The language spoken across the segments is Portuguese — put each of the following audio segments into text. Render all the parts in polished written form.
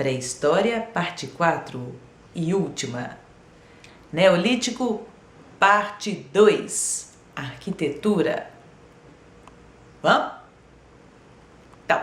Pré-história, parte 4 e última. Neolítico, parte 2. Arquitetura. Vamos? Então.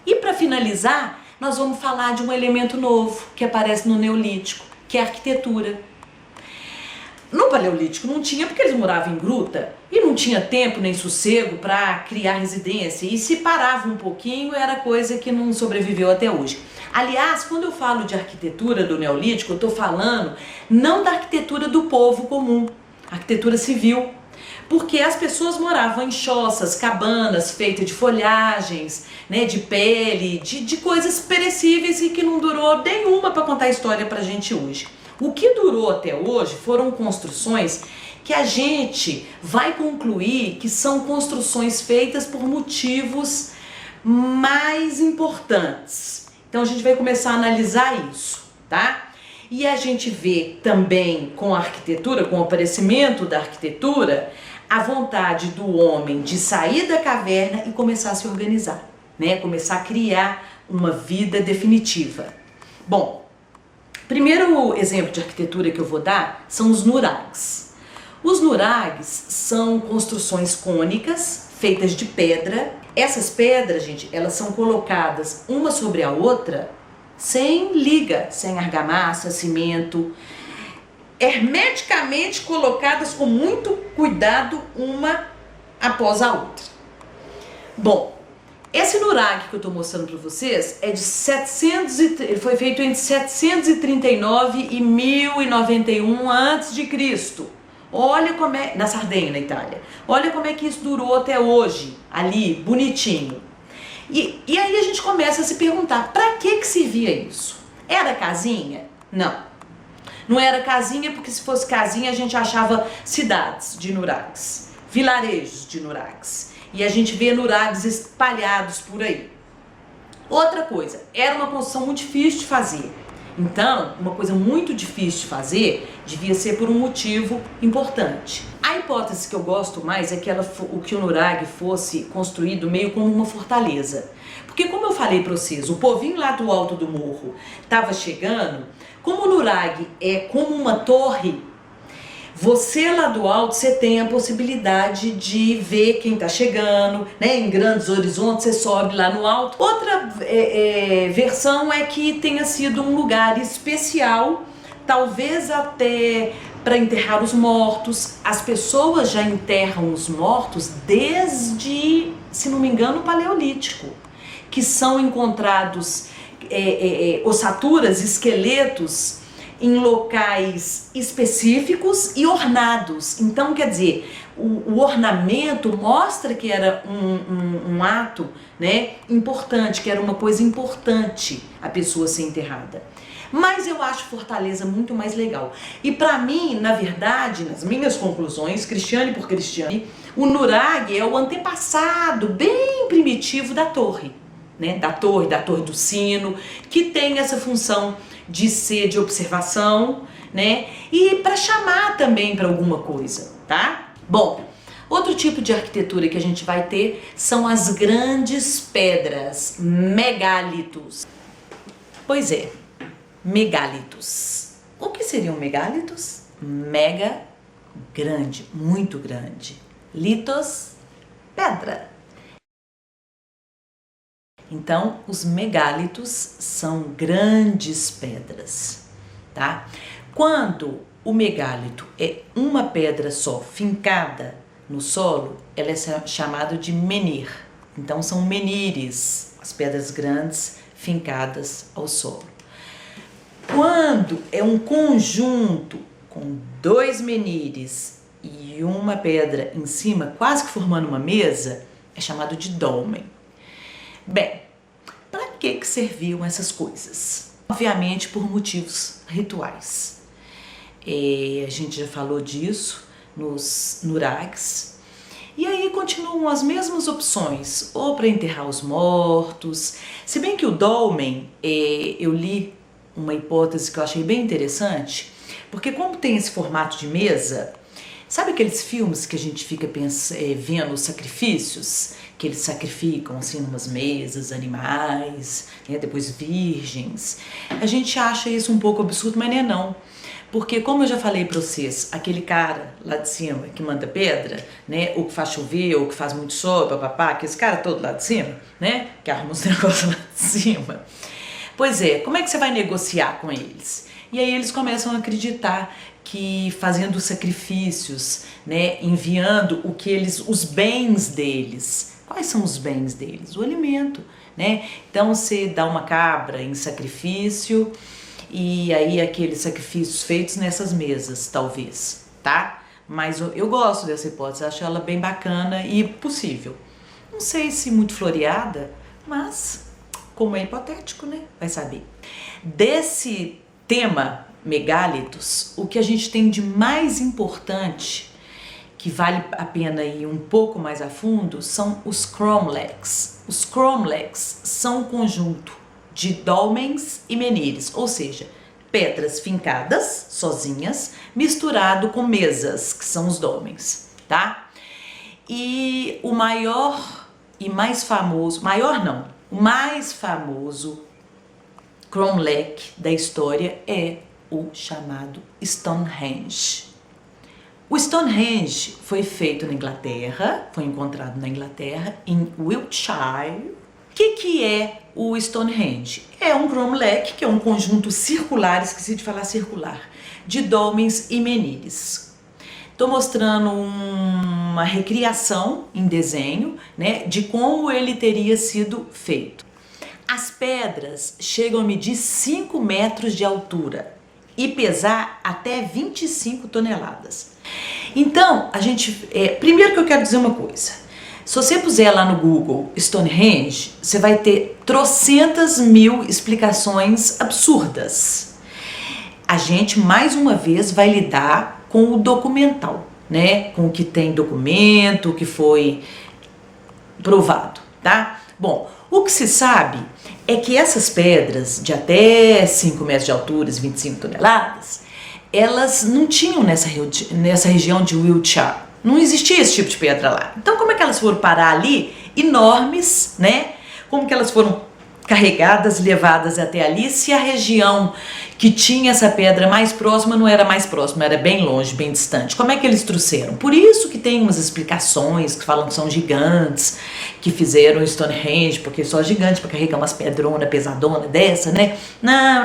E para finalizar, nós vamos falar de um elemento novo que aparece no Neolítico, que é a arquitetura. No Paleolítico não tinha, porque eles moravam em gruta e não tinha tempo nem sossego para criar residência, e se parava um pouquinho era coisa que não sobreviveu até hoje. Aliás, quando eu falo de arquitetura do Neolítico, eu estou falando não da arquitetura do povo comum, arquitetura civil, porque as pessoas moravam em choças, cabanas feitas de folhagens, né, de pele, de coisas perecíveis e que não durou nenhuma para contar a história para a gente hoje. O que durou até hoje foram construções que a gente vai concluir que são construções feitas por motivos mais importantes. Então a gente vai começar a analisar isso, tá? E a gente vê também com a arquitetura, com o aparecimento da arquitetura, a vontade do homem de sair da caverna e começar a se organizar, né? Começar a criar uma vida definitiva. Bom, primeiro exemplo de arquitetura que eu vou dar são os nurags. Os nurags são construções cônicas feitas de pedra. Essas pedras, gente, elas são colocadas uma sobre a outra sem liga, sem argamassa, cimento, hermeticamente colocadas com muito cuidado uma após a outra. Bom, esse nurag que eu estou mostrando para vocês é de ele foi feito entre 739 e 1091 a.C. Olha como é, na Sardenha, na Itália. Olha como é que isso durou até hoje, ali, bonitinho. E aí a gente começa a se perguntar, para que servia isso? Era casinha? Não. Não era casinha, porque se fosse casinha a gente achava cidades de nurags, vilarejos de nurags. E a gente vê nurags espalhados por aí. Outra coisa, era uma construção muito difícil de fazer. Então, uma coisa muito difícil de fazer devia ser por um motivo importante. A hipótese que eu gosto mais é que o nurag fosse construído meio como uma fortaleza. Porque como eu falei para vocês, o povinho lá do alto do morro estava chegando, como o nurag é como uma torre, você lá do alto, você tem a possibilidade de ver quem está chegando, né? Em grandes horizontes, você sobe lá no alto. Outra versão é que tenha sido um lugar especial, talvez até para enterrar os mortos. As pessoas já enterram os mortos desde, se não me engano, o Paleolítico, que são encontrados ossaturas, esqueletos, em locais específicos e ornados. Então, quer dizer, o ornamento mostra que era um ato, né, importante, que era uma coisa importante a pessoa ser enterrada. Mas eu acho Fortaleza muito mais legal. E para mim, na verdade, nas minhas conclusões, Cristiane por Cristiane, o nurag é o antepassado bem primitivo da torre, né, da torre do sino, que tem essa função de ser de observação, né? E para chamar também para alguma coisa, tá? Bom, outro tipo de arquitetura que a gente vai ter são as grandes pedras, megálitos. Pois é, megálitos. O que seriam megálitos? Mega, grande, muito grande. Litos, pedra. Então, os megálitos são grandes pedras, tá? Quando o megálito é uma pedra só, fincada no solo, ela é chamada de menhir. Então, são menhires, as pedras grandes fincadas ao solo. Quando é um conjunto com dois menhires e uma pedra em cima, quase que formando uma mesa, é chamado de dolmen. Bem, para que serviam essas coisas? Obviamente por motivos rituais. A gente já falou disso nos nurags. E aí continuam as mesmas opções, ou para enterrar os mortos. Se bem que o dolmen, eu li uma hipótese que eu achei bem interessante, porque como tem esse formato de mesa, Sabe aqueles filmes que a gente fica vendo os sacrifícios? Que eles sacrificam assim numas mesas, animais, né, depois virgens. A gente acha isso um pouco absurdo, mas não é não. Porque como eu já falei pra vocês, aquele cara lá de cima que manda pedra, né, ou que faz chover, ou que faz muito sol, papapá, aquele cara todo lá de cima, né, que arruma os negócios lá de cima. Pois é, como é que você vai negociar com eles? E aí eles começam a acreditar que fazendo sacrifícios, né, enviando os bens deles. Quais são os bens deles? O alimento, né? Então você dá uma cabra em sacrifício e aí aqueles sacrifícios feitos nessas mesas, talvez, tá? Mas eu gosto dessa hipótese, acho ela bem bacana e possível. Não sei se muito floreada, mas como é hipotético, né? Vai saber. Desse tema megálitos, o que a gente tem de mais importante, que vale a pena ir um pouco mais a fundo, são os cromlechs. Os cromlechs são um conjunto de dólmens e menires, ou seja, pedras fincadas, sozinhas, misturado com mesas, que são os dólmens, tá? E o maior e mais famoso, maior não, o mais famoso cromlech da história é o chamado Stonehenge. O Stonehenge foi feito na Inglaterra, foi encontrado na Inglaterra, em Wiltshire. O que é o Stonehenge? É um cromlech, que é um conjunto circular, esqueci de falar circular, de dólmens e menires. Estou mostrando uma recriação em desenho, né, de como ele teria sido feito. As pedras chegam a medir 5 metros de altura e pesar até 25 toneladas. Então, primeiro que eu quero dizer uma coisa. Se você puser lá no Google Stonehenge, você vai ter trocentas mil explicações absurdas. A gente, mais uma vez, vai lidar com o documental, né? Com o que tem documento, o que foi provado, tá? Bom, o que se sabe é que essas pedras de até 5 metros de altura, 25 toneladas, elas não tinham nessa região de Wiltshire. Não existia esse tipo de pedra lá. Então como é que elas foram parar ali, enormes, né? Como que elas foram carregadas, levadas até ali, se a região que tinha essa pedra mais próxima não era mais próxima, era bem longe, bem distante. Como é que eles trouxeram? Por isso que tem umas explicações que falam que são gigantes que fizeram o Stonehenge, porque só gigantes para carregar umas pedronas pesadonas dessa, né? Não.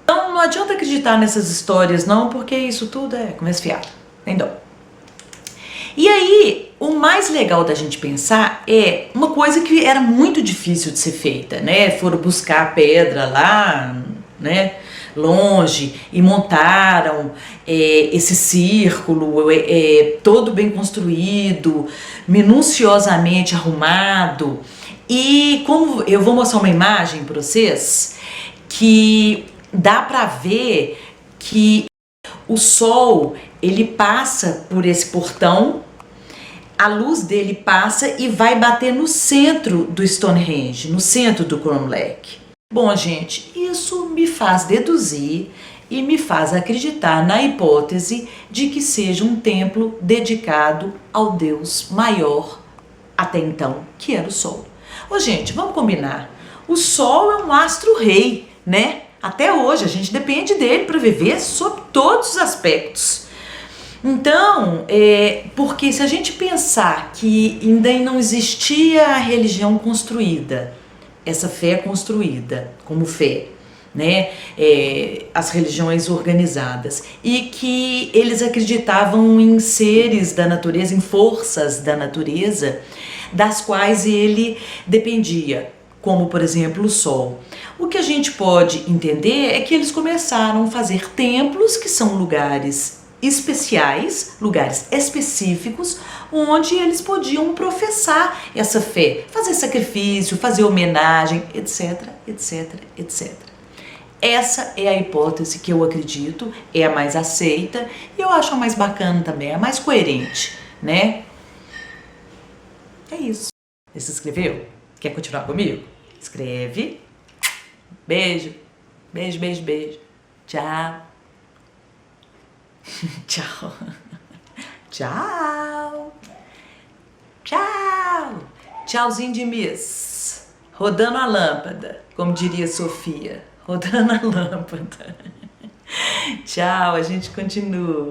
Então não adianta acreditar nessas histórias não, porque isso tudo é conversa fiada, tem dó. E aí, o mais legal da gente pensar é uma coisa que era muito difícil de ser feita, né? Foram buscar pedra lá, né, longe e montaram esse círculo todo bem construído, minuciosamente arrumado. E como eu vou mostrar uma imagem para vocês que dá para ver que o sol ele passa por esse portão, a luz dele passa e vai bater no centro do Stonehenge, no centro do cromlech. Bom, gente, isso me faz deduzir e me faz acreditar na hipótese de que seja um templo dedicado ao Deus maior até então, que era o Sol. Ô, gente, vamos combinar. O Sol é um astro-rei, né? Até hoje a gente depende dele para viver sob todos os aspectos. Então, porque se a gente pensar que ainda não existia a religião construída, essa fé construída como fé, né? As religiões organizadas, e que eles acreditavam em seres da natureza, em forças da natureza, das quais ele dependia, como por exemplo o sol. O que a gente pode entender é que eles começaram a fazer templos, que são lugares especiais, lugares específicos, onde eles podiam professar essa fé, fazer sacrifício, fazer homenagem, etc, etc, etc. Essa é a hipótese que eu acredito, é a mais aceita e eu acho a mais bacana também, a mais coerente, né? É isso. Você se inscreveu? Quer continuar comigo? Escreve. Beijo. Beijo, beijo, beijo. Tchau. Tchau. Tchau! Tchau! Tchauzinho de Miss. Rodando a lâmpada, como diria Sofia. Rodando a lâmpada. Tchau, a gente continua.